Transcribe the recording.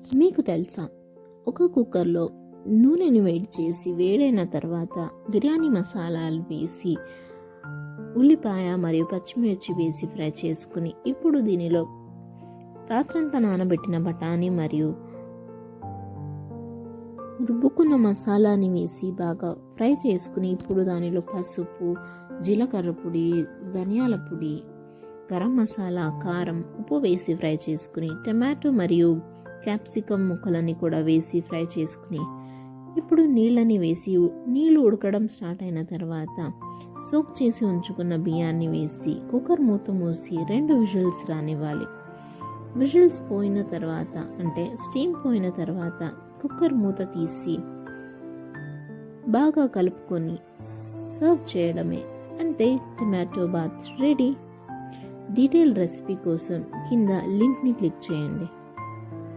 మీకు తెలుసా, ఒక కుక్కర్లో నూనెను వేడి చేసి వేడైన తర్వాత బిర్యానీ మసాలాలు వేసి ఉల్లిపాయ మరియు పచ్చిమిర్చి వేసి ఫ్రై చేసుకుని ఇప్పుడు దీనిలో రాత్రంతా నానబెట్టిన బఠానీ మరియు రుబ్బుకున్న మసాలాని వేసి బాగా ఫ్రై చేసుకుని ఇప్పుడు దానిలో పసుపు, జీలకర్ర పొడి, ధనియాల పొడి, గరం మసాలా, కారం, ఉప్పు వేసి ఫ్రై చేసుకుని టమాటో మరియు క్యాప్సికమ్ ముక్కలని కూడా వేసి ఫ్రై చేసుకుని ఇప్పుడు నీళ్ళని వేసి నీళ్ళు ఉడకడం స్టార్ట్ అయిన తర్వాత సోక్ చేసి ఉంచుకున్న బియ్యాన్ని వేసి కుక్కర్ మూత మూసి 2 విజిల్స్ రానివ్వాలి. విజిల్స్ పోయిన తర్వాత అంటే స్టీమ్ పోయిన తర్వాత కుక్కర్ మూత తీసి బాగా కలుపుకొని సర్వ్ చేయడమే. అంతే, tomato bath ready. Detail recipe కోసం కింద లింక్ని క్లిక్ చేయండి.